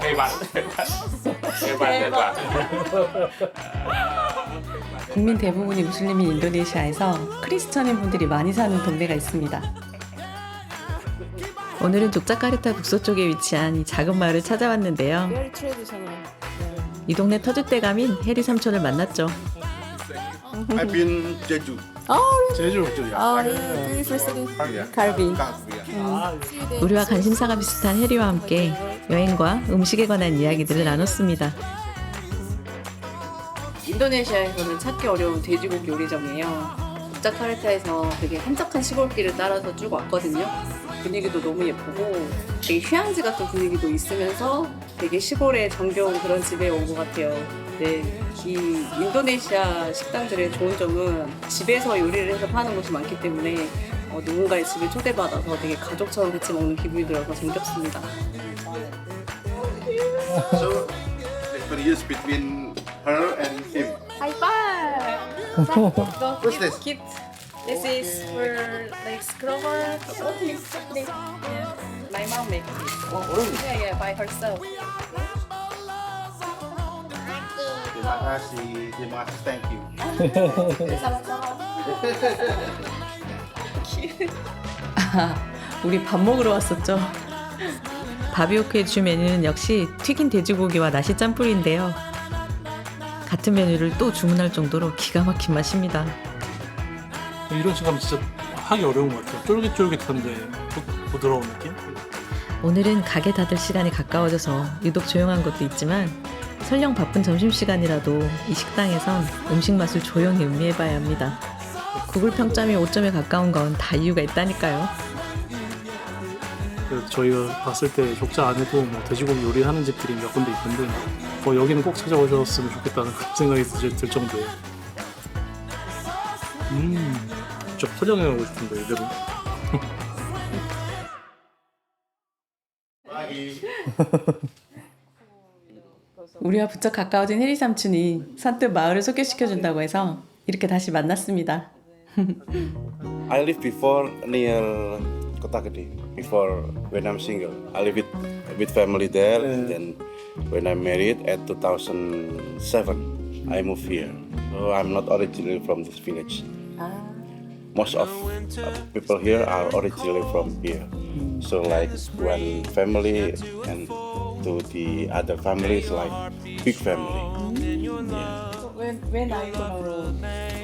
대박. 국민 대부분이 무슬림인 인도네시아에서 크리스천인 분들이 많이 사는 동네가 있습니다. 오늘은 족자카르타 북서쪽에 위치한 이 작은 마을을 찾아왔는데요. 이 동네 터줏대감인 해리 삼촌을 만났죠. I've been Jeju. 제주. 갈비. 우리와 관심사가 비슷한 해리와 함께 여행과 음식에 관한 이야기들을 나눴습니다. 인도네시아에서는 찾기 어려운 돼지고기 요리점이에요. 족자카르타에서 되게 한적한 시골길을 따라서 쭉 왔거든요. 분위기도 너무 예쁘고 되게 휴양지 같은 분위기도 있으면서 되게 시골에 정겨운 그런 집에 온 것 같아요. 네, 이 인도네시아 식당들의 좋은 점은 집에서 요리를 해서 파는 곳이 많기 때문에 누군가의 집에 초대받아서 되게 가족처럼 같이 먹는 기분이 들어서 정겹습니다. So, difference between her and him. What's this? This is for like scrubber. My mom makes it. Yeah, by herself. Terima kasih, thank you. 우리 밥 먹으러 왔었죠. 바비오크의 주 메뉴는 역시 튀긴 돼지고기와 나시 짬뿌리인데요. 같은 메뉴를 또 주문할 정도로 기가 막힌 맛입니다. 이런 식하면 진짜 하기 어려운 것 같아요. 쫄깃쫄깃한데 부드러운 느낌? 오늘은 가게 닫을 시간이 가까워져서 유독 조용한 것도 있지만 설령 바쁜 점심시간이라도 이 식당에선 음식 맛을 조용히 음미해봐야 합니다. 구글 평점이 5점에 가까운 건 다 이유가 있다니까요. 그래서 저희가 봤을 때 족자 안에도 뭐 돼지고기 요리하는 집들이 몇 군데 있는데 여기는 꼭 찾아오셨으면 좋겠다는 그런 생각이 들 정도예요. 쭉 포장해가고 싶은데 이대로. 우리와 부쩍 가까워진 해리 삼촌이 선뜻 마을을 소개시켜준다고 해서 이렇게 다시 만났습니다. I lived before near Kota Gede. Before when I'm single, I live with family there. And then when I married at 2007, I moved here. So I'm not originally from this village. Most of people here are originally from here. So like one family and to the other families like big family. When are you gonna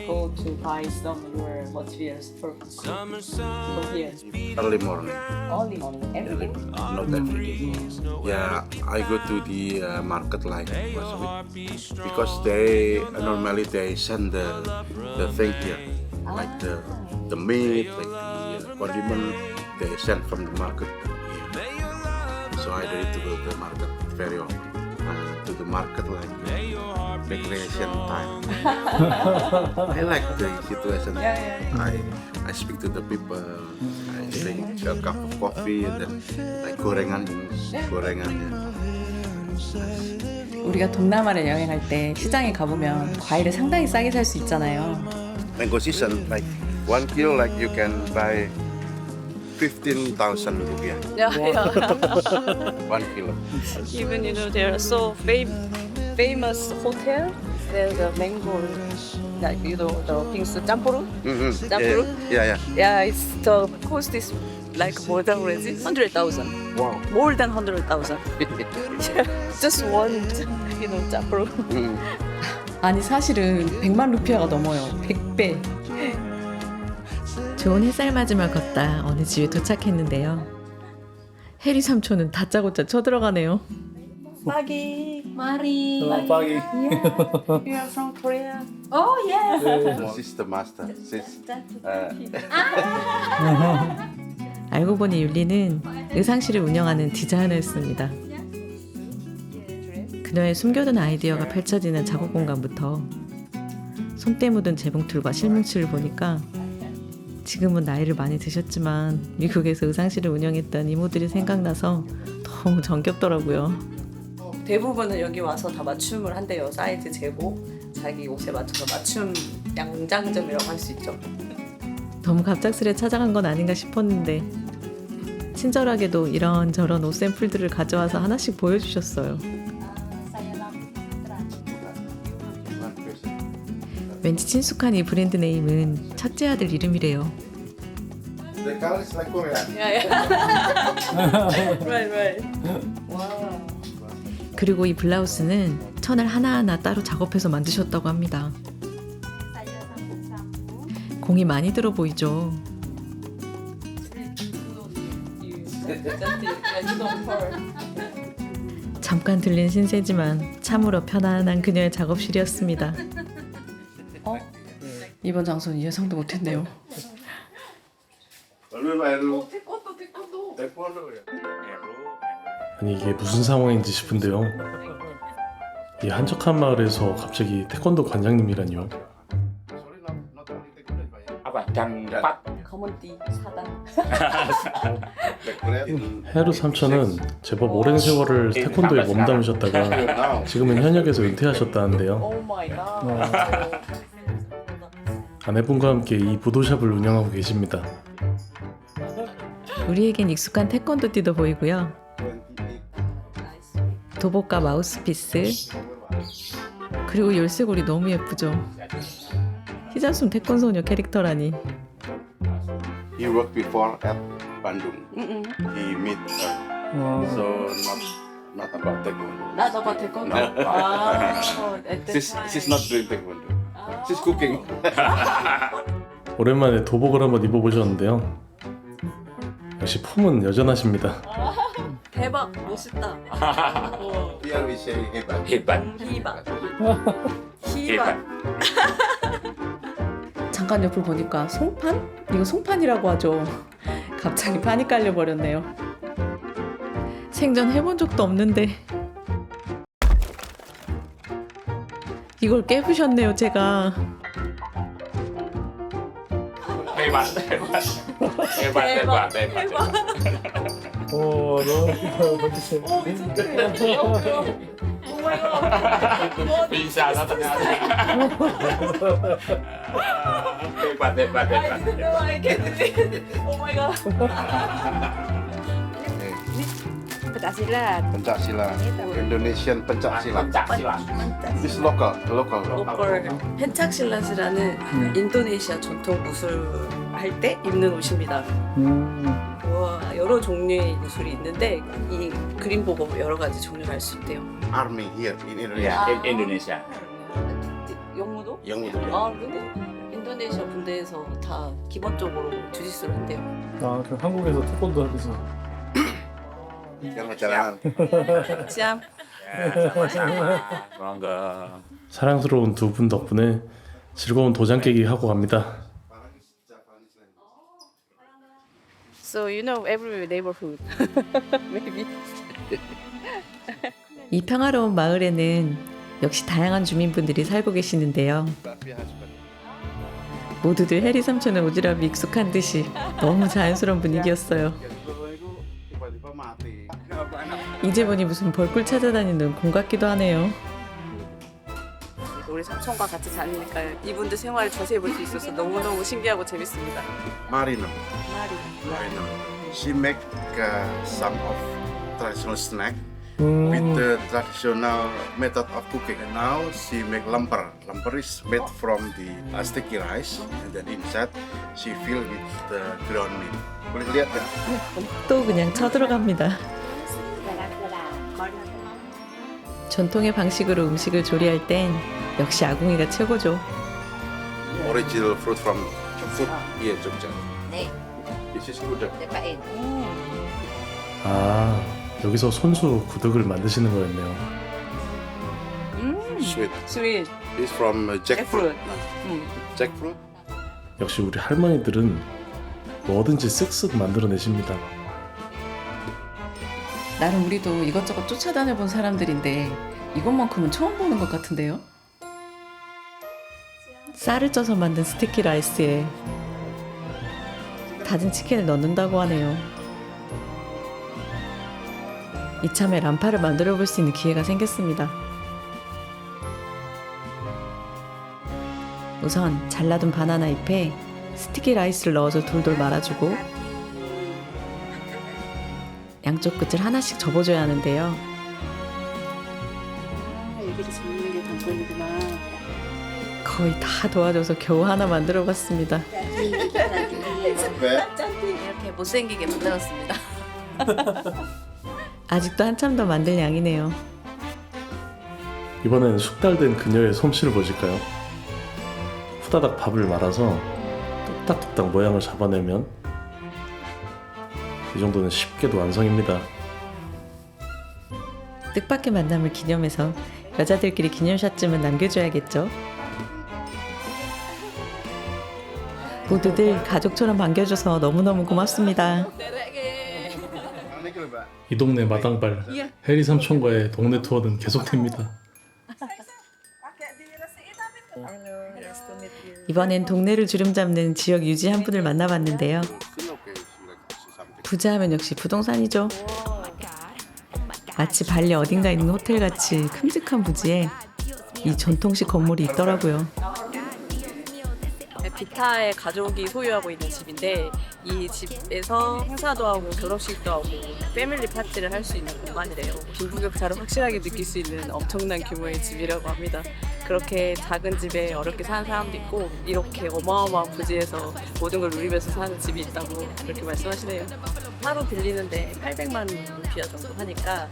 go to buy some your materials for here? Early morning. Only morning, every day. Not every day. Yeah, I go to the market like once a week because normally they send the thing here, like the meat, like the condiment they send from the market here. So I don't need to go to the market very often. To the market like recreation time. I like the situation. I speak to the people. I drink a cup of coffee and then like gorengan. 우리가 동남아를 여행할 때 시장에 가보면 과일을 상당히 싸게 살 수 있잖아요. Mango season like 1 kilo like you can buy 15,000 rupiah. Yeah. 1 kilo. Even there are so famous hotel. There's a mango, like the things 짬뿌루. Campuru? Yeah. Yeah, it's the cost is like more than 100,000. Wow. More than 100,000. Just one, 짬뿌루. 아니 사실은 100만 루피아가 넘어요. 100배. 좋은 햇살 맞으며 걷다 어느 집에 도착했는데요. 해리 삼촌은 다짜고짜 쳐들어가네요. Maggie, Mari. 빠기. You are from Korea. Oh yeah. This is the master. 알고 보니 율리는 의상실을 운영하는 디자이너였습니다. 그녀의 숨겨둔 아이디어가 펼쳐지는 작업 공간부터 손때 묻은 재봉틀과 실뭉치를 보니까 지금은 나이를 많이 드셨지만 미국에서 의상실을 운영했던 이모들이 생각나서 너무 정겹더라고요. 대부분은 여기 와서 다 맞춤을 한대요. 사이즈 재고, 자기 옷에 맞춰서 맞춤 양장점이라고 할 수 있죠. 너무 갑작스레 찾아간 건 아닌가 싶었는데 친절하게도 이런저런 옷 샘플들을 가져와서 하나씩 보여주셨어요. 왠지 친숙한 이 브랜드 네임은 첫째 아들 이름이래요. The color is like Korean. right. 그리고 이 블라우스는 천을 하나하나 따로 작업해서 만드셨다고 합니다. 공이 많이 들어 보이죠? 잠깐 들린 신세지만 참으로 편안한 그녀의 작업실이었습니다. 이번 장소는 예상도 못했네요. 아니 이게 무슨 상황인지 싶은데요. 이 한적한 마을에서 갑자기 태권도 관장님이라니요. apa Jangpat 검은띠 사단. 헤르 삼촌은 제법 오랜 세월을 태권도에 몸담으셨다가 지금은 현역에서 은퇴하셨다는데요. 오 마이 갓. 아내분과 함께 이 부도샵을 운영하고 계십니다. 우리에겐 익숙한 태권도띠도 보이고요. 도복과 마우스피스, 그리고 열쇠고리 너무 예쁘죠. 희자숨 태권소녀 캐릭터라니. He worked before at Bandung. He meet her. So not about taekwondo. 나 저거 태권도. No. She's not doing taekwondo. She's cooking. 오랜만에 도복을 한번 입어보셨는데요. 역시 폼은 여전하십니다. 대박 멋있다. Here we say hebat. hebat 희박. hebat 잠깐 옆을 보니까 송판? 이거 송판이라고 하죠. 갑자기 판이 깔려버렸네요. 생전 해본 적도 없는데 이걸 깨부셨네요 제가. hebat 오 너무 멋지세요. bisa lah ternyata hebat 오 마이 갓. Pencak silat. Pencak silat. Indonesian pencak silat. pencak silat This local. 로컬 펜착실라스라는 인도네시아 전통 무술 할 때 입는 옷입니다. 와, 여러 종류의 무술이 있는데 이 그림 보고 여러 가지 종류를 알 수 있대요. Army here in Indonesia. ya in Indonesia 영무도? 영무도. 아, 근데 인도네시아 군대에서 다 기본적으로 주짓수를 한대요. 아 그럼 한국에서 태권도 하면서 Yang pacaran. 참. bangga 사랑스러운 두 분 덕분에 즐거운 도장 깨기 하고 갑니다. So you know every neighborhood. Maybe. 이 평화로운 마을에는 역시 다양한 주민분들이 살고 계시는데요. 모두들 해리 삼촌의 오지랖이 익숙한 듯이 너무 자연스러운 분위기였어요. 이제 보니 무슨 벌꿀 찾아다니는 공 같기도 하네요. 우리 삼촌과 같이 다니니까 이분들 생활을 자세히 볼 수 있어서 너무너무 신기하고 재밌습니다. Marino. 마리. Marino. She make some of traditional snack with the traditional method of cooking. And now she make lemper. Lemper is made from the sticky rice, and then inside she fill with the ground meat. Boleh lihat nggak? 또 그냥 쳐들어갑니다. 전통의 방식으로 음식을 조리할 땐 역시 아궁이가 최고죠. Original fruit from food here Jogja. 네. This is gudeg. 대파인. 아 여기서 손수 구득을 만드시는 거였네요. Sweet. 스윗. It's from jackfruit. 애플. Jackfruit. 역시 우리 할머니들은 뭐든지 쓱쓱 만들어내십니다. 나름 우리도 이것저것 쫓아다녀본 사람들인데 이것만큼은 처음 보는 것 같은데요? 쌀을 쪄서 만든 스티키 라이스에 다진 치킨을 넣는다고 하네요. 이참에 람파를 만들어 볼 수 있는 기회가 생겼습니다. 우선 잘라둔 바나나 잎에 스티키 라이스를 넣어서 돌돌 말아주고 양쪽 끝을 하나씩 접어줘야 하는데요. 아, 여기를 접는 게 관건이구나. 거의 다 도와줘서 겨우 하나 만들어봤습니다. 이렇게 못생기게 만들었습니다. 아직도 한참 더 만들 양이네요. 이번엔 숙달된 그녀의 솜씨를 보실까요? 후다닥 밥을 말아서 뚝딱뚝딱 모양을 잡아내면 이 정도는 쉽게도 완성입니다. 뜻밖의 만남을 기념해서 여자들끼리 기념샷쯤은 남겨줘야겠죠. 모두들 가족처럼 반겨줘서 너무너무 고맙습니다. 이 동네 마당발 해리 삼촌과의 동네 투어는 계속됩니다. 이번엔 동네를 주름잡는 지역 유지 한 분을 만나봤는데요. 부자하면 역시 부동산이죠. 마치 발리 어딘가 있는 호텔같이 큼직한 부지에 이 전통식 건물이 있더라고요. 비타의 가족이 소유하고 있는 집인데 이 집에서 행사도 하고 결혼식도 하고 패밀리 파티를 할 수 있는 공간이래요. 빈부격차를 확실하게 느낄 수 있는 엄청난 규모의 집이라고 합니다. 그렇게 작은 집에 어렵게 사는 사람도 있고 이렇게 어마어마한 부지에서 모든 걸 누리면서 사는 집이 있다고 그렇게 말씀하시네요. 하루 빌리는데 800만 루피아 정도 하니까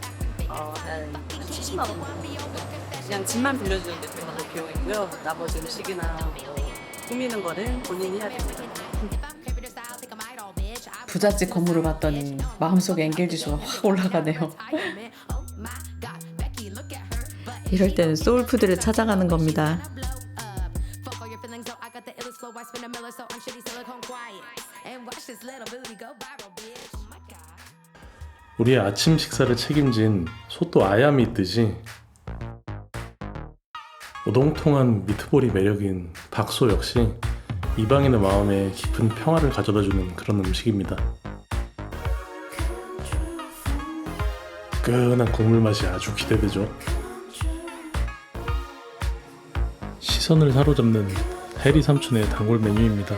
한 70만 원 정도. 그냥 집만 빌려주는데 들어가는 비용이고요. 나머지 음식이나 꾸미는 거는 본인이 해야 됩니다. 부잣집 건물을 봤더니 마음속에 엔겔지수가 확 올라가네요. 이럴 때는 소울푸드를 찾아가는 겁니다. 우리의 아침 식사를 책임진 소또 아야미 있듯이 오동통한 미트볼이 매력인 박소 역시 이방인의 마음에 깊은 평화를 가져다주는 그런 음식입니다. 뜨끈한 국물 맛이 아주 기대되죠. 시선을 사로잡는 해리 삼촌의 단골 메뉴입니다.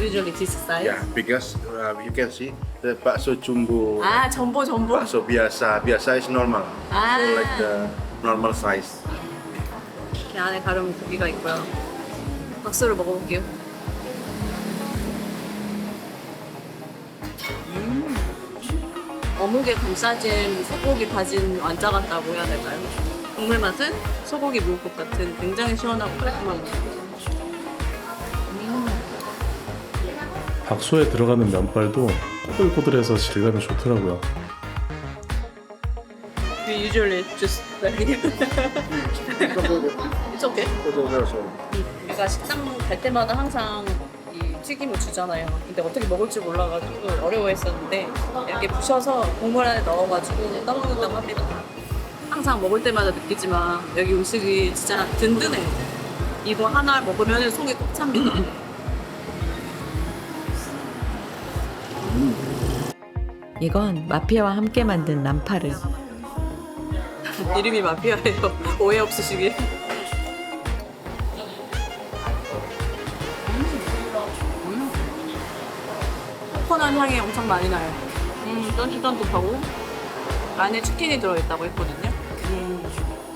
Usually this size. Yeah, because you can see the bakso jumbo. 아 전보. Bakso biasa is normal. 아. So like the normal size. 이렇게 안에 가려면 고기가 있고요. 박수를 먹어볼게요. 어묵에 감싸진 소고기 다진 완자 같다고 해야 될까요? 국물 맛은 소고기 무국 같은 굉장히 시원하고 깔끔한 맛. 박소에 들어가는 면발도 꼬들꼬들해서 질감이 좋더라고요. We usually just like it. It's okay. 우리가 식당 갈 때마다 항상 이 튀김을 주잖아요. 근데 어떻게 먹을지 몰라가지고 어려워했었는데 이렇게 부셔서 국물 안에 넣어가지고 떠먹는다고 합니다. 항상 먹을 때마다 느끼지만 여기 음식이 진짜 든든해요. 이거 하나 먹으면 속이 꽉 찹니다. 이건 마피아와 함께 만든 남파르. 이름이 마피아예요. 오해 없으시길. 코코넛 향이 엄청 많이 나요. 쫀득쫀득하고 안에 치킨이 들어있다고 했거든요.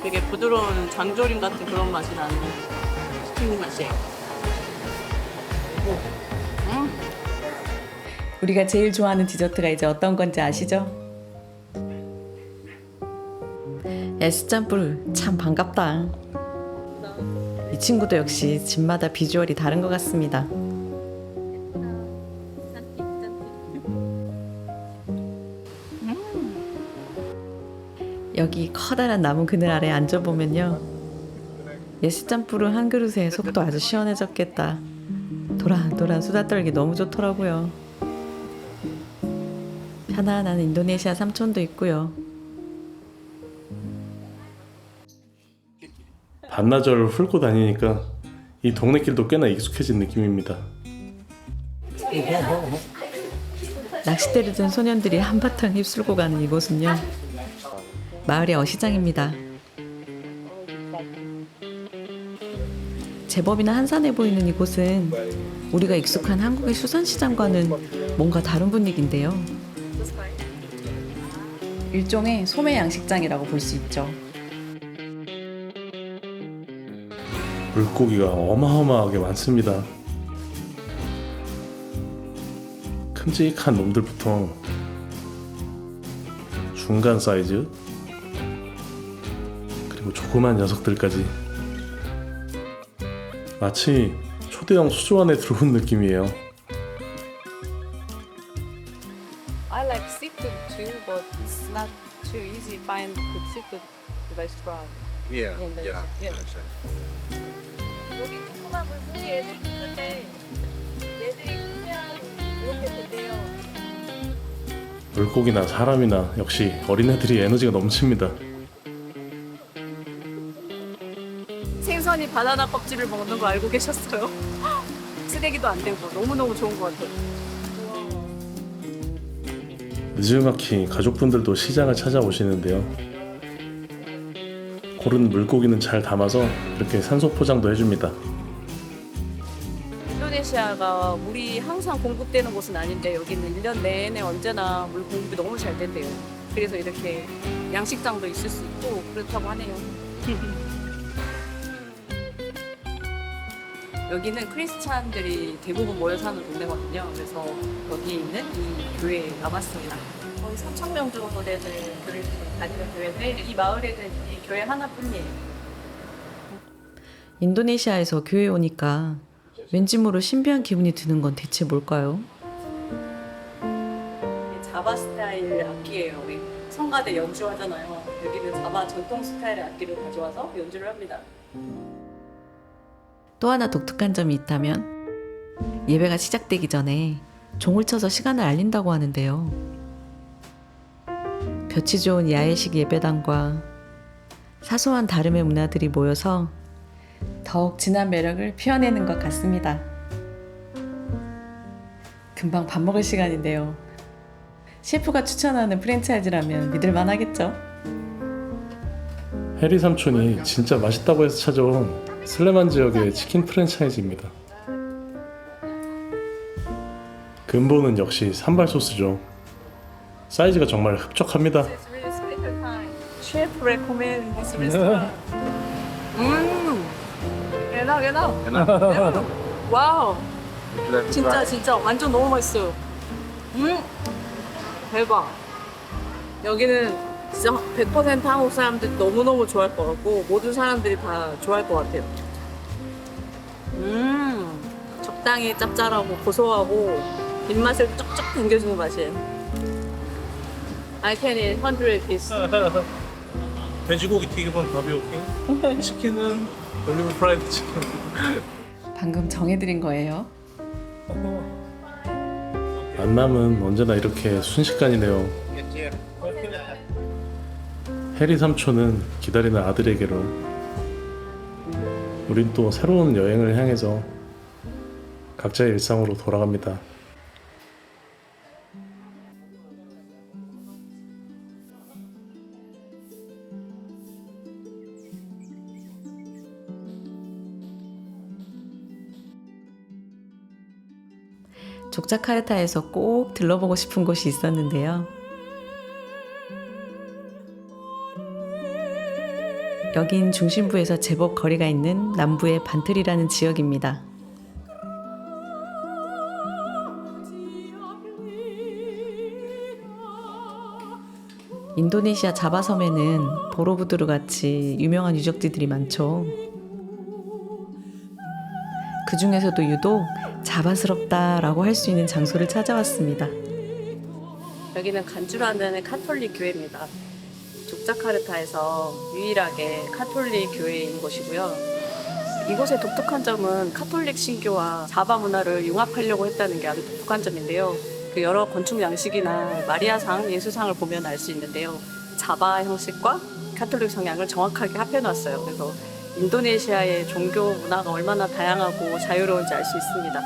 되게 부드러운 장조림 같은 그런 맛이 나는 치킨 맛이에요. 우리가 제일 좋아하는 디저트가 이제 어떤 건지 아시죠? 에스짬뿌르 참 반갑다. 이 친구도 역시 집마다 비주얼이 다른 것 같습니다. 여기 커다란 나무 그늘 아래 앉아보면요, 예스짬뿌르 한 그릇에 속도 아주 시원해졌겠다. 도란도란 수다 떨기 너무 좋더라고요. 편안한 인도네시아 삼촌도 있고요. 반나절 훑고 다니니까 이 동네길도 꽤나 익숙해진 느낌입니다. 낚싯대를 든 소년들이 한바탕 휩쓸고 가는 이곳은요, 마을의 어시장입니다. 제법이나 한산해 보이는 이곳은 우리가 익숙한 한국의 수산시장과는 뭔가 다른 분위기인데요. 일종의 소매 양식장이라고 볼 수 있죠. 물고기가 어마어마하게 많습니다. 큼직한 놈들부터 중간 사이즈 그리고 조그만 녀석들까지 마치 초대형 수조안에 들어온 느낌이에요. I like seafood too, but it's not too easy to find good seafood restaurant. Yeah, Yeah, yeah. 여기 조그만 물고기 애들 있는데 얘들이 그냥 이렇게 된대요. 물고기나 사람이나 역시 어린애들이 에너지가 넘칩니다. 생선이 바나나 껍질을 먹는 거 알고 계셨어요? 쓰레기도 안 되고 너무너무 좋은 것 같아요. 느즈마키 가족분들도 시장을 찾아오시는데요. 고른 물고기는 잘 담아서 이렇게 산소 포장도 해줍니다. 인도네시아가 물이 항상 공급되는 곳은 아닌데 여기는 1년 내내 언제나 물 공급이 너무 잘 된대요. 그래서 이렇게 양식장도 있을 수 있고 그렇다고 하네요. 여기는 크리스찬들이 대부분 모여 사는 동네거든요. 그래서 여기 있는 이 교회에 남았습니다. 거의 3,000명 정도 되는 교회를 다니는 교회인데 이 마을에는 이 교회 하나뿐이에요. 인도네시아에서 교회에 오니까 왠지 모를 신비한 기분이 드는 건 대체 뭘까요? 자바 스타일 악기예요. 우리 성가대 연주하잖아요. 여기는 자바 전통 스타일의 악기를 가져와서 연주를 합니다. 또 하나 독특한 점이 있다면 예배가 시작되기 전에 종을 쳐서 시간을 알린다고 하는데요. 볕이 좋은 야외식 예배당과 사소한 다름의 문화들이 모여서 더욱 진한 매력을 피워내는 것 같습니다. 금방 밥 먹을 시간인데요. 셰프가 추천하는 프랜차이즈라면 믿을만 하겠죠? 해리 삼촌이 진짜 맛있다고 해서 찾아온 슬레만 지역의 치킨 프랜차이즈입니다. 근본은 역시 산발 소스죠. 사이즈가 정말 흡족합니다. Chef recommend this restaurant. enak. 와우. 진짜 완전 너무 맛있어요. 대박. 여기는 진짜 100% 한국 사람들이 너무너무 좋아할 것 같고 모든 사람들이 다 좋아할 것 같아요. 적당히 짭짤하고 고소하고 입맛을 쫙쫙 당겨주는 맛이에요. I can eat 100 piece. 돼지고기 튀김은 바비오킹, 치킨은 올리브 프라이드 치킨. 방금 정해드린 거예요. 만남은 언제나 이렇게 순식간이네요. 해리 삼촌은 기다리는 아들에게로, 우린 또 새로운 여행을 향해서 각자의 일상으로 돌아갑니다. 족자카르타에서 꼭 들러보고 싶은 곳이 있었는데요. 여긴 중심부에서 제법 거리가 있는 남부의 반틀이라는 지역입니다. 인도네시아 자바섬에는 보로부두르 같이 유명한 유적지들이 많죠. 그 중에서도 유독 자바스럽다라고 할 수 있는 장소를 찾아왔습니다. 여기는 간주라는 카톨릭 교회입니다. 족자카르타에서 유일하게 카톨릭 교회인 곳이고요. 이곳의 독특한 점은 카톨릭 신교와 자바 문화를 융합하려고 했다는 게 아주 독특한 점인데요. 그 여러 건축 양식이나 마리아상, 예수상을 보면 알 수 있는데요. 자바 형식과 카톨릭 성향을 정확하게 합해놨어요. 그래서 인도네시아의 종교 문화가 얼마나 다양하고 자유로운지 알 수 있습니다.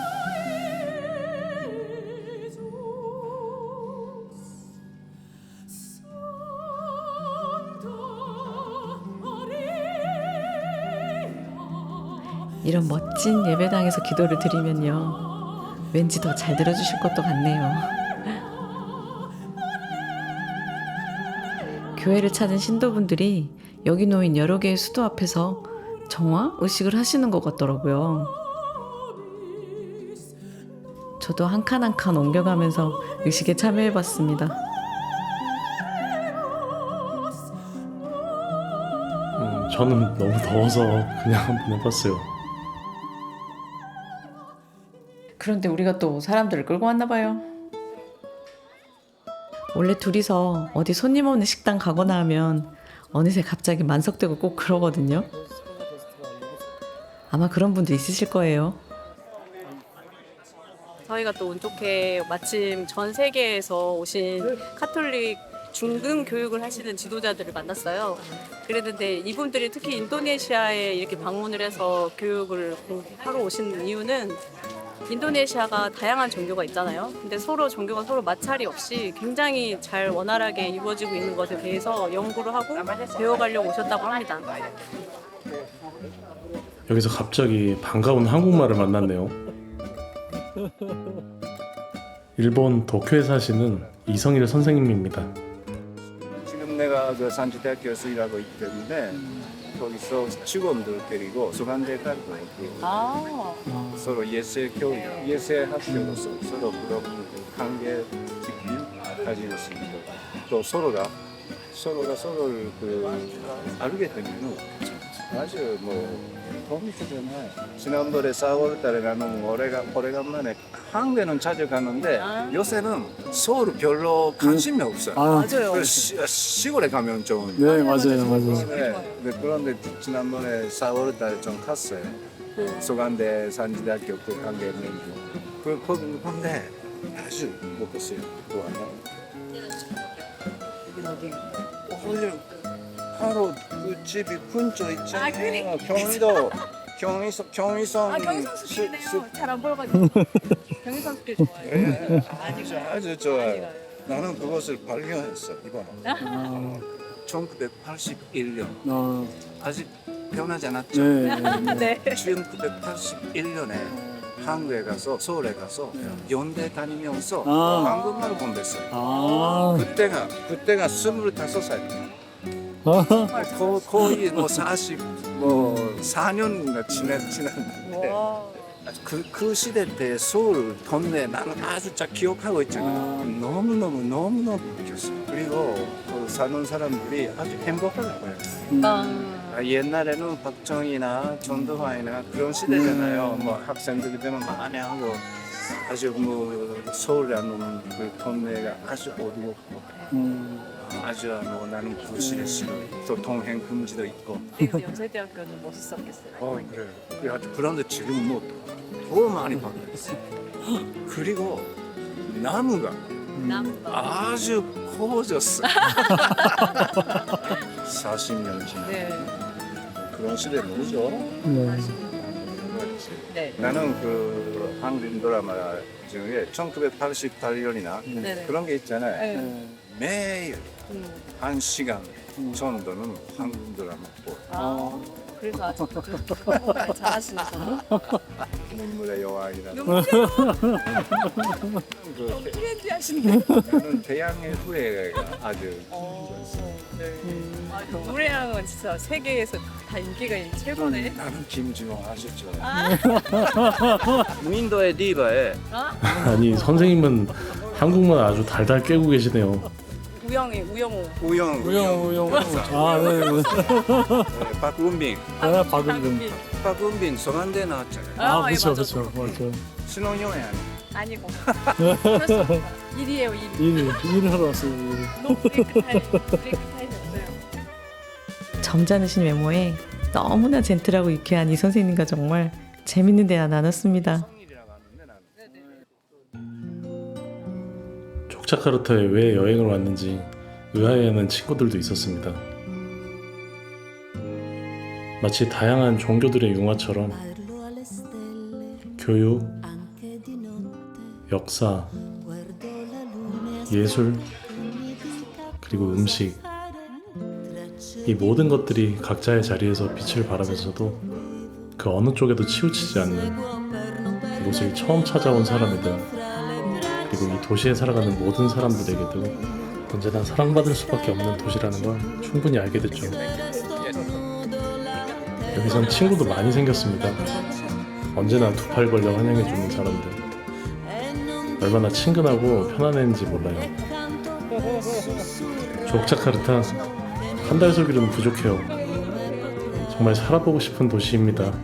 이런 멋진 예배당에서 기도를 드리면요, 왠지 더 잘 들어주실 것도 같네요. 교회를 찾은 신도분들이 여기 놓인 여러 개의 수도 앞에서 정화 의식을 하시는 것 같더라고요. 저도 한 칸 한 칸 옮겨가면서 의식에 참여해봤습니다. 저는 너무 더워서 그냥 한번 해봤어요. 그런데 우리가 또 사람들을 끌고 왔나 봐요. 원래 둘이서 어디 손님 없는 식당 가거나 하면 어느새 갑자기 만석되고 꼭 그러거든요. 아마 그런 분도 있으실 거예요. 저희가 또 운 좋게 마침 전 세계에서 오신 카톨릭 중등 교육을 하시는 지도자들을 만났어요. 그랬는데 이분들이 특히 인도네시아에 이렇게 방문을 해서 교육을 하러 오신 이유는 인도네시아가 다양한 종교가 있잖아요. 근데 서로 종교가 서로 마찰이 없이 굉장히 잘 원활하게 이루어지고 있는 것에 대해서 연구를 하고 배워가려고 오셨다고 합니다. 여기서 갑자기 반가운 한국말을 만났네요. 일본 도쿄에 사시는 이성일 선생님입니다. 지금 내가 그 산지대학교에서 일하고 있기 때문에 거기서 직원들 데리고 소간대 가고 서로 예세 교육, 예세 학교로서 서로 그런 관계 가지고 있습니다. 또 서로를 알게 되면 아주 도움이 되잖아요. 지난번에 4월달에 나는 오래간만에 한국에는 자주 갔는데 요새는 서울 별로 관심이 없어요. 맞아요. 그래서 시골에 가면 좀 네, 맞아요. 네, 그런데 지난번에 4월달에 좀 갔어요. 소간대 산지대학교 그 관계 맺고 그런데 아주 못 갔어요. 또 하나. 바로 그 집이 근처 있잖아요. 경의선 스킬이네요. 잘 안 보여가지고. 경의선 스킬 좋아요. 아주 좋아요. 나는 그것을 발견했어 이번에. 1981년 아직 변하지 않았죠. 네. 1981년에 한국에 가서 서울에 가서 연대 다니면서 한국말을 공부했어요. 그때가 25살. 거의 44년 지났는데 그 시대 때 서울 동네 나는 아주 잘 기억하고 있잖아요. 너무너무 웃겼어요. 그리고 그 사는 사람들이 아주 행복하더라고요. 옛날에는 박정희나 전두환이나 그런 시대잖아요. 학생들 때는 많이 하고 아주 서울이라는 그 동네가 아주 어두웠고 아주 나는 그 시대 싫어. 또 동행 금지도 있고. 연세대학교는 멋있었겠어요. 그래요. 아주 그런데 지금 더 많이 바뀌었어요. 그리고 나무가 아주 커졌어요. 40년 지나. 네. 그런 시대 모르죠? 네. 나는 그 한국 드라마 중에 1988년이나 그런 게 있잖아요. 매일 1시간 정도는 한국 드라마 보고. 그래서 아주 잘하시면서. 눈물의 여왕이라는. 너무 트렌디하신데. 나는 태양의 후예가 아주. 노래랑은 진짜 세계에서 다 인기가 최고네. 나는 김지호 아셨죠? 무인도의 디바에 아니, 선생님은 한국말 아주 달달 깨고 계시네요. 우영우. 우영. 아, 네. 박은빈. 박은빈 성한대 나왔잖아요. 그렇죠. 신혼여행 아니고. 그렇습니다. 일이에요, 일. 일을 하러 왔어요. 너무 브레이크 타임이 없어요. 점잖으신 외모에 너무나 젠틀하고 유쾌한 이 선생님과 정말 재밌는 대화 나눴습니다. 족자카르타에 왜 여행을 왔는지 의아해하는 친구들도 있었습니다. 마치 다양한 종교들의 융화처럼 교육, 역사, 예술, 그리고 음식, 이 모든 것들이 각자의 자리에서 빛을 발하면서도 그 어느 쪽에도 치우치지 않는 이곳을 처음 찾아온 사람이든 그리고 이 도시에 살아가는 모든 사람들에게도 언제나 사랑받을 수밖에 없는 도시라는 걸 충분히 알게 됐죠. 여기선 친구도 많이 생겼습니다. 언제나 두 팔 벌려 환영해주는 사람들. 얼마나 친근하고 편안했는지 몰라요. 족자카르타 한 달 살기로는 부족해요. 정말 살아보고 싶은 도시입니다.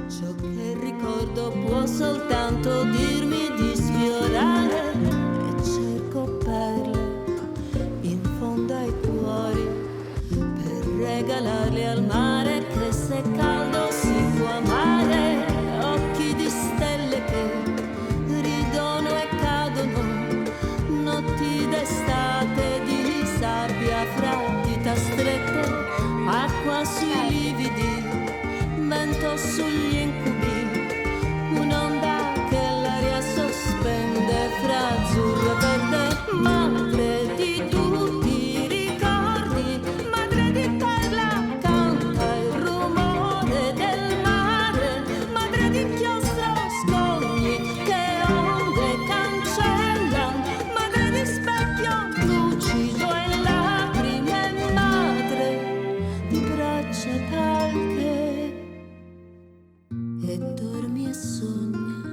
Ciò che ricordo può soltanto dirmi di sfiorare e cerco perle in fondo ai cuori per regalarli al mare che se caldo si può amare, occhi di stelle che ridono e cadono, notti d'estate di sabbia fra dita strette, acqua sui lividi, vento sugli incubi, un'onda che l'aria sospende fra azzurro e verde, madre di tutti i ricordi, madre di perla, canta il rumore del mare, madre di inchiostro scogli che onde cancellan, madre di specchio lucido e lacrime, madre di braccia calche. E dormi e sogna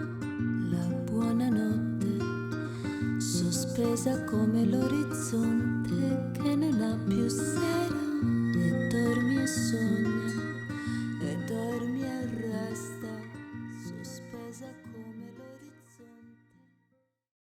la buonanotte, sospesa come l'orizzonte.